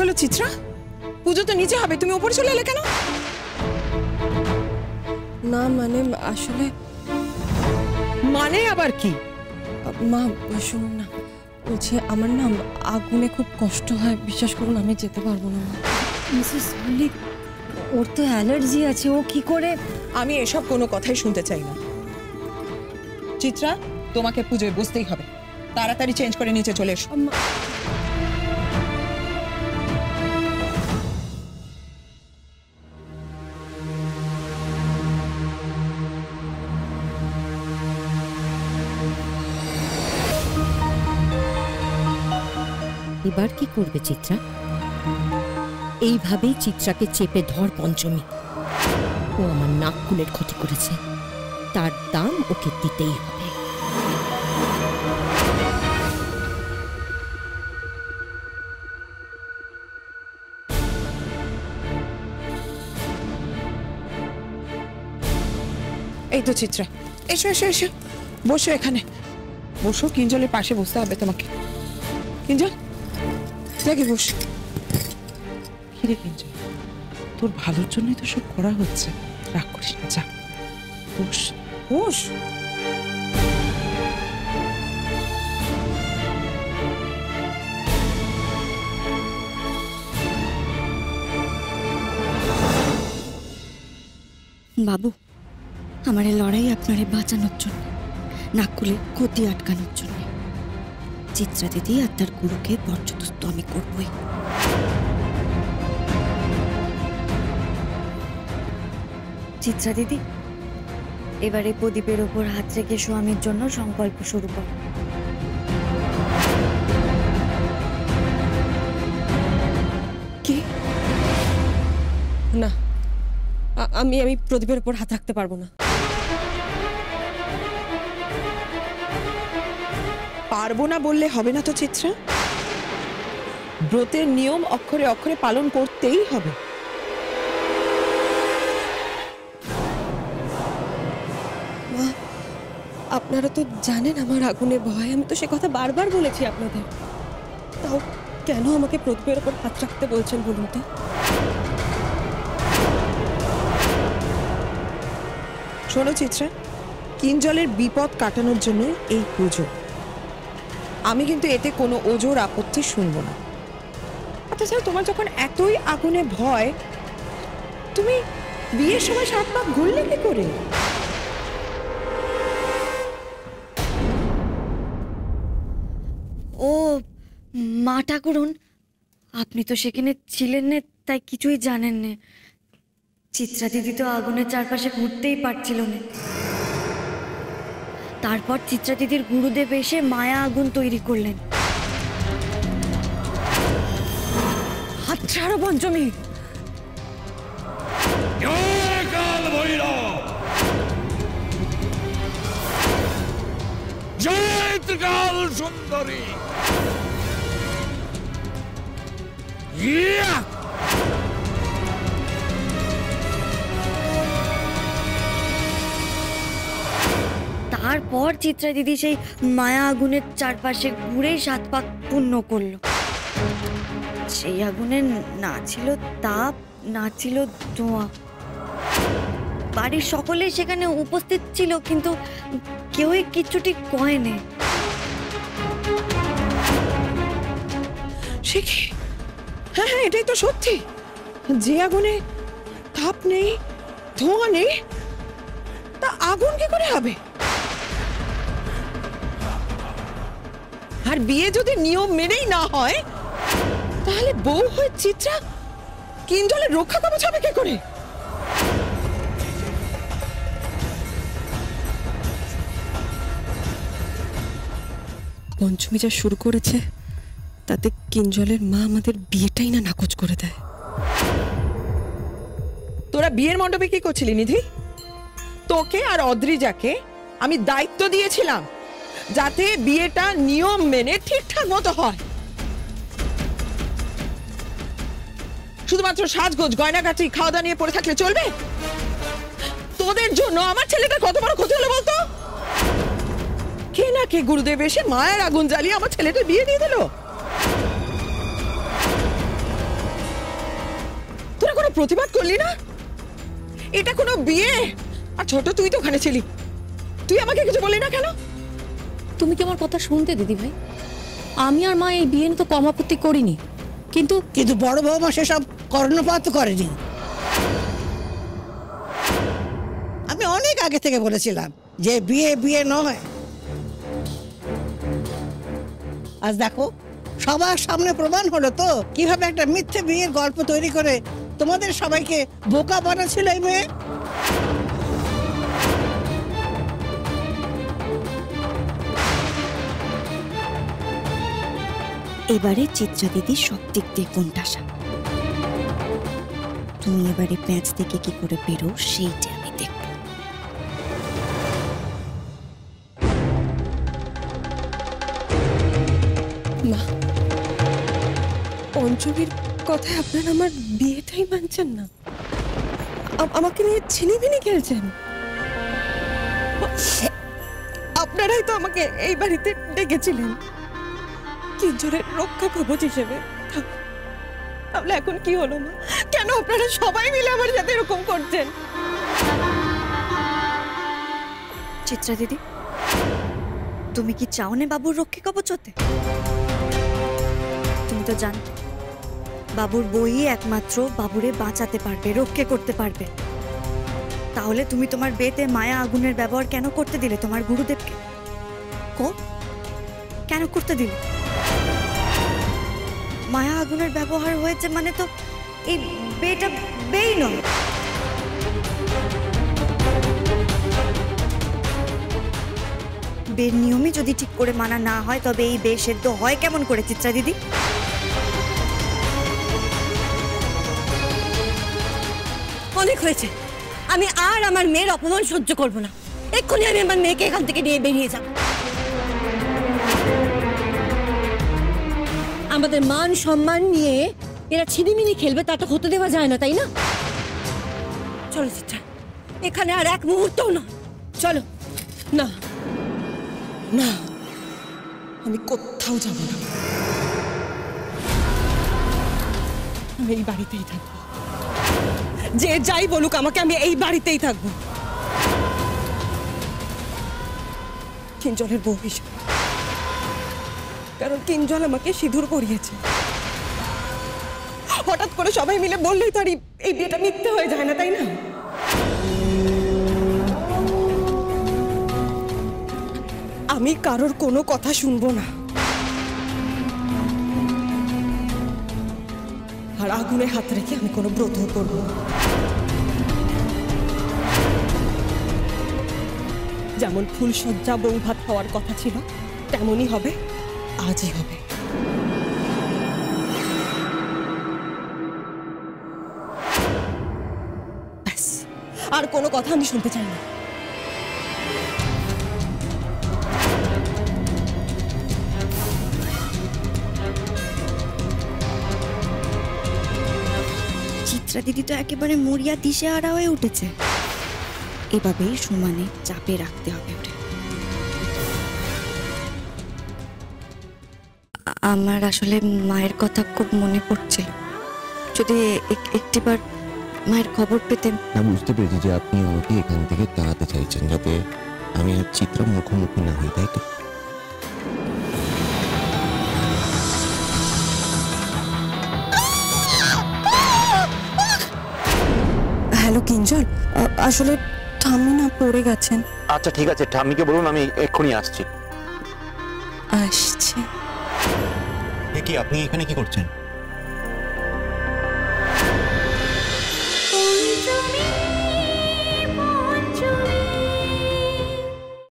হলো চিত্রা? পুজো তো নিচে হবে, তুমি উপরে চলে এলে কেন? না মানে আসলে মানে আবার কি? মা শুনুন না, বলছি আমার না আগুনে খুব কষ্ট হয়, বিশ্বাস করুন আমি যেতে পারবো না। মিসেস মল্লিক, ওর তো অ্যালার্জি আছে, ও কি করে? আমি এসব কোনো কথাই শুনতে চাই না। চিত্রা, তোমাকে পুজোয় বসতেই হবে, তাড়াতাড়ি চেঞ্জ করে নিচে চলে এসো। এবার কি করবে চিত্রা? এইভাবেই চিত্রাকে চেপে ধর পঞ্চমী। ও আমার নাককুলের ক্ষতি করেছে, তার দাম ওকে দিতেই হবে। এই তো চিত্রা, এসো এসো এসো, বসো এখানে বসো। কিঞ্জলের পাশে বসতে হবে তোমাকে। কিঞ্জল, দেখে বস। কিরে কিঞ্জল, তোর ভালোর জন্যই তো সব করা হচ্ছে, রাগ করিস না, যা বস বস। বাবু, আমার এই লড়াই আপনারে বাঁচানোর জন্য, নাককুলের ক্ষতি আটকানোর জন্য। চিত্রা দিদি আর তার গুরুকে বরযথেষ্ট আমি করবই। চিত্রা দিদি, এবারে প্রদীপের ওপর হাত রেখে স্বামীর জন্য সংকল্প শুরু কর। কি? না, আমি প্রদীপের উপর হাত রাখতে পারবো না। পারবো না বললে হবে না তো চিত্রা, ব্রতের নিয়ম অক্ষরে অক্ষরে পালন করতেই হবে। মা, আপনারা তো জানেন আমার আগুনে ভয়, আমি তো সে কথা বারবার বলেছি আপনাদের, তাও কেন আমাকে প্রদীপের উপর হাত রাখতে বলছেন বলুন তো? শোনো চিত্রা, কিঞ্জলের বিপদ কাটানোর জন্য এই পুজো, আমি কিন্তু এতে কোনো ওজোর আপত্তি শুনবো না। আচ্ছা, তোমার যখন এতই আগুনে ভয়, তুমি বিয়ের সময় 7 পাক ঘুরলে কি করে? ও মা ঠাকুরুন, আপনি তো সেখানে ছিলেন না, তাই কিছুই জানেন না। চিত্রা দিদি তো আগুনের চারপাশে ঘুরতেই পারছিল না। তারপর চিত্রা দিদির গুরুদেব এসে মায়া আগুন তৈরি করলেন। হাত ছাড়ো পঞ্চমী। জয় কাল ভৈরব, জয় ত্রিকাল সুন্দরী। তারপর চিত্রা দিদি সেই মায়া আগুনের চারপাশে ঘুরে 7 পাক পূর্ণ করলো। সেই আগুনে না ছিল তাপ, না ছিল ধোঁয়া। বাড়ির সকলে সেখানে উপস্থিত ছিল, কিন্তু কেউই কিচ্ছুটি কয়নি। সে কি? হ্যাঁ হ্যাঁ, এটাই তো সত্যি। যে আগুনে তাপ নেই, ধোঁয়া নেই, তা আগুন কি করে হবে? আর বিয়ে যদি নিয়ম মেনেই না হয়, তাহলে বউ হয়ে চিত্রা কিঞ্জলের রক্ষা কবচ হবে কি করে? পঞ্চমী যা শুরু করেছে, তাতে কিঞ্জলের মা আমাদের বিয়েটাই না নাকচ করে দেয়। তোরা বিয়ের মণ্ডপে কি করছিলি নিধি? তোকে আর অদ্রিজাকে আমি দায়িত্ব দিয়েছিলাম যাতে বিয়েটা নিয়ম মেনে ঠিকঠাক মতো হয়। শুধুমাত্র সাজগোজ, গয়নাগাটি, খাওয়া দাওয়া নিয়ে পড়ে থাকলে চলবে? তোদের জন্য আমার ছেলেটা কত বড় ক্ষতি হলো বলতো? কে না কে গুরুদেব এসে মায়ের আগুন জ্বালিয়ে আমার ছেলেটা বিয়ে দিয়ে দিল। কোনো প্রতিবাদ করলি না? এটা কোনো বিয়ে? আর ছোট তুই তো ওখানে ছিলি, তুই আমাকে কিছু বললি না কেন? তুমি কি আমার কথা শুনতে দিদি ভাই? আমি আর মা এই বিয়ে নিয়ে তো কম আপত্তি করিনি, কিন্তু কিন্তু বড় বৌমা সেসব কর্ণপাত করেনি। আমি অনেক আগে থেকে বলেছিলাম যে বিয়ে বিয়ে নয়। আজ দেখো সবার সামনে প্রমাণ হলো তো কিভাবে একটা মিথ্যে বিয়ের গল্প তৈরি করে তোমাদের সবাইকে বোকা বানাচ্ছিল এই মেয়ে। এবারে চিত্রা দিদি সব দিক দিয়ে কোনটাসা। তুমি এবারে প্যাঁচ থেকে কি করে বেরো সেইটা আমি দেখব। মা, পঞ্চমীর কথায় আপনারা আমার বিয়েটাই মানছেন না, আমাকে নিয়ে ছিনিমিনি খেলছেন। আপনারাই তো আমাকে এই বাড়িতে ডেকেছিলেন কিঞ্জলের রক্ষা কবচ হিসেবে। তাহলে এখন কি হলো মা? কেন আপনারা সবাই মিলে আমার সাথে এরকম করছেন? চিত্রা দিদি, তুমি কি চাও না বাবুর রক্ষী কবচ হতে? তুমি তো জানতে বাবুর বই একমাত্র বাবুরে বাঁচাতে পারবে, রক্ষে করতে পারবে। তাহলে তুমি তোমার বিয়েতে মায়া আগুনের ব্যবহার কেন করতে দিলে তোমার গুরুদেবকে? কেন করতে দিলে? মায়া আগুনের ব্যবহার হয়েছে মানে তো এই বিয়েটা বেই নয়। বিয়ের নিয়মই যদি ঠিক করে মানা না হয় তবে এই বিয়ে সেদ্ধ হয় কেমন করে চিত্রা দিদি? অনেক হয়েছে, আমি আর আমার মেয়ের অপমান সহ্য করব না। এক্ষুনি আমি আমার মেয়েকে এখান থেকে নিয়ে বেরিয়ে যাব। আমাদের মান সম্মান নিয়ে এরা ছিনিমিনি খেলবে, তা তো হতে দেওয়া যায় না, তাই না? চলো চিত্রা, এখানে আর এক মুহূর্তও না, চলো। না না, আমি কোথাও যাব না, আমি এই বাড়িতেই থাকবো। যে যাই বলুক আমাকে, আমি এই বাড়িতেই থাকবো কিঞ্জলের বউ হিসেবে। কারণ কিঞ্জল আমাকে সিঁদুর পরিয়েছে। হঠাৎ করে সবাই মিলে বললেই তো আর এই বিয়েটা মিথ্যে হয়ে যায় না, তাই না? আমি কারোর কোনো কথা শুনবো না, আর আগুনে হাত রেখে আমি কোনো ব্রত করব না। যেমন ফুলসজ্জা বউ ভাত হওয়ার কথা ছিল তেমনই হবে, আজই হবে। ব্যাস, আর কোনো কথা আমি শুনতে চাই না। চিত্রা দিদি তো একেবারে মরিয়া দিশেহারা হয়ে উঠেছে। এভাবেই সমানে চাপে রাখতে হবে ওরে। আমার আসলে মায়ের কথা খুব মনে পড়ছিল, যদি একটিবার মায়ের খবর পেতেন। আমি বুঝতে পেরেছি যে আপনি আমাকে এখান থেকে তাড়াতে চাইছেন যাতে আমি আর চিত্রা মুখোমুখি না হই, তাই তো? হ্যালো কিঞ্জল, আসলে ঠাম্মি না পড়ে গেছেন। আচ্ছা ঠিক আছে, ঠাম্মিকে বলুন আমি এক্ষুনি আসছি। আসছে। কি আপনি এখানে কি করছেন?